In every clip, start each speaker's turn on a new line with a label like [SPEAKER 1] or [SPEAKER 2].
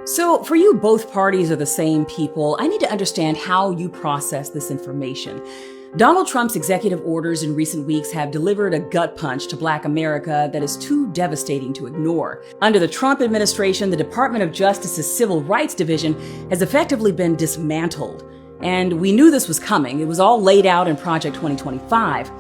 [SPEAKER 1] So, for you, both parties are the same people. I need to understand how you process this information. Donald Trump's executive orders in recent weeks have delivered a gut punch to Black America that is too devastating to ignore. Under the Trump administration, the Department of Justice's Civil Rights Division has effectively been dismantled. And we knew this was coming. It was all laid out in Project 2025.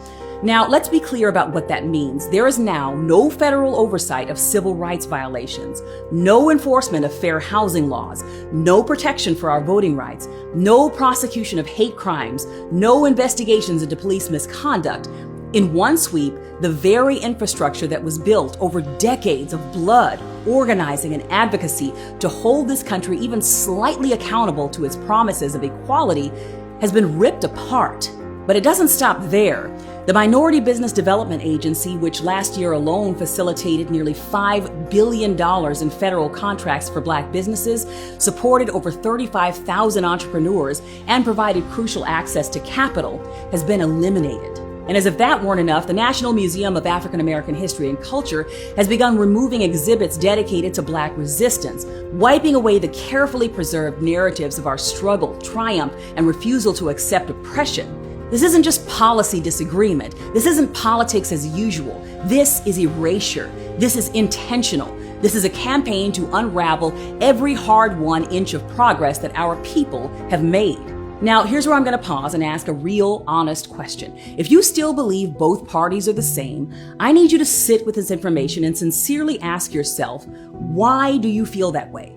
[SPEAKER 1] Now, let's be clear about what that means. There is now no federal oversight of civil rights violations, no enforcement of fair housing laws, no protection for our voting rights, no prosecution of hate crimes, no investigations into police misconduct. In one sweep, the very infrastructure that was built over decades of blood, organizing, and advocacy to hold this country even slightly accountable to its promises of equality has been ripped apart. But it doesn't stop there. The Minority Business Development Agency, which last year alone facilitated nearly $5 billion in federal contracts for Black businesses, supported over 35,000 entrepreneurs, and provided crucial access to capital, has been eliminated. And as if that weren't enough, the National Museum of African American History and Culture has begun removing exhibits dedicated to Black resistance, wiping away the carefully preserved narratives of our struggle, triumph, and refusal to accept oppression. This isn't just policy disagreement. This isn't politics as usual. This is erasure. This is intentional. This is a campaign to unravel every hard-won inch of progress that our people have made. Now, here's where I'm going to pause and ask a real, honest question. If you still believe both parties are the same, I need you to sit with this information and sincerely ask yourself, why do you feel that way?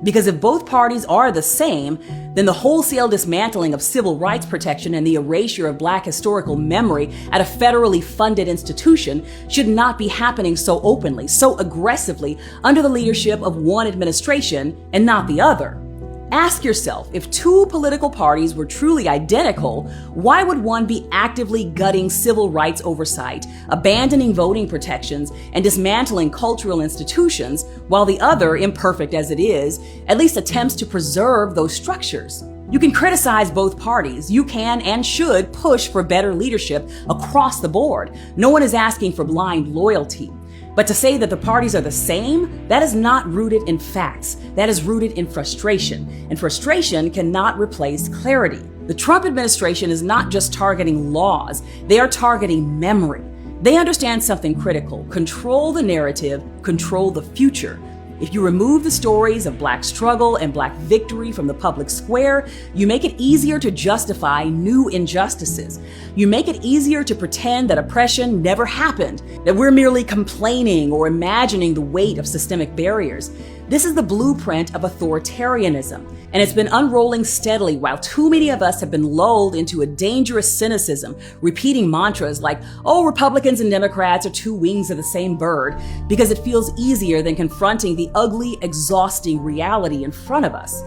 [SPEAKER 1] Because if both parties are the same, then the wholesale dismantling of civil rights protection and the erasure of Black historical memory at a federally funded institution should not be happening so openly, so aggressively, under the leadership of one administration and not the other. Ask yourself, if two political parties were truly identical, why would one be actively gutting civil rights oversight, abandoning voting protections, and dismantling cultural institutions, while the other, imperfect as it is, at least attempts to preserve those structures? You can criticize both parties. You can and should push for better leadership across the board. No one is asking for blind loyalty. But to say that the parties are the same, that is not rooted in facts. That is rooted in frustration. And frustration cannot replace clarity. The Trump administration is not just targeting laws, they are targeting memory. They understand something critical. Control the narrative, control the future. If you remove the stories of Black struggle and Black victory from the public square, you make it easier to justify new injustices. You make it easier to pretend that oppression never happened, that we're merely complaining or imagining the weight of systemic barriers. This is the blueprint of authoritarianism, and it's been unrolling steadily while too many of us have been lulled into a dangerous cynicism, repeating mantras like, oh, Republicans and Democrats are two wings of the same bird, because it feels easier than confronting the ugly, exhausting reality in front of us.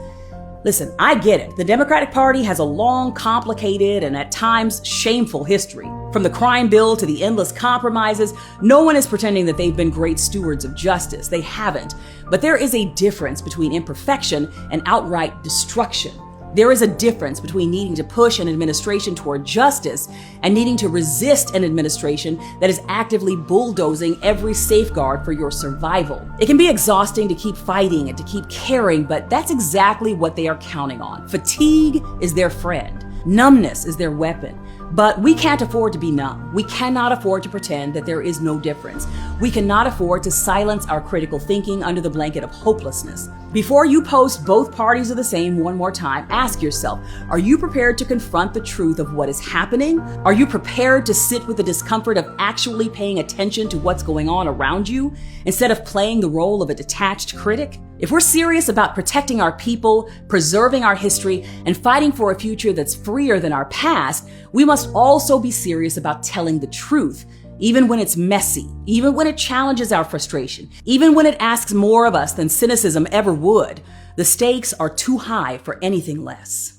[SPEAKER 1] Listen, I get it. The Democratic Party has a long, complicated, and at times shameful history. From the crime bill to the endless compromises, no one is pretending that they've been great stewards of justice. They haven't. But there is a difference between imperfection and outright destruction. There is a difference between needing to push an administration toward justice and needing to resist an administration that is actively bulldozing every safeguard for your survival. It can be exhausting to keep fighting and to keep caring, but that's exactly what they are counting on. Fatigue is their friend. Numbness is their weapon. But we can't afford to be numb. We cannot afford to pretend that there is no difference. We cannot afford to silence our critical thinking under the blanket of hopelessness. Before you post both parties are the same one more time, ask yourself, are you prepared to confront the truth of what is happening? Are you prepared to sit with the discomfort of actually paying attention to what's going on around you instead of playing the role of a detached critic? If we're serious about protecting our people, preserving our history, and fighting for a future that's freer than our past, we must also be serious about telling the truth, even when it's messy, even when it challenges our frustration, even when it asks more of us than cynicism ever would. The stakes are too high for anything less.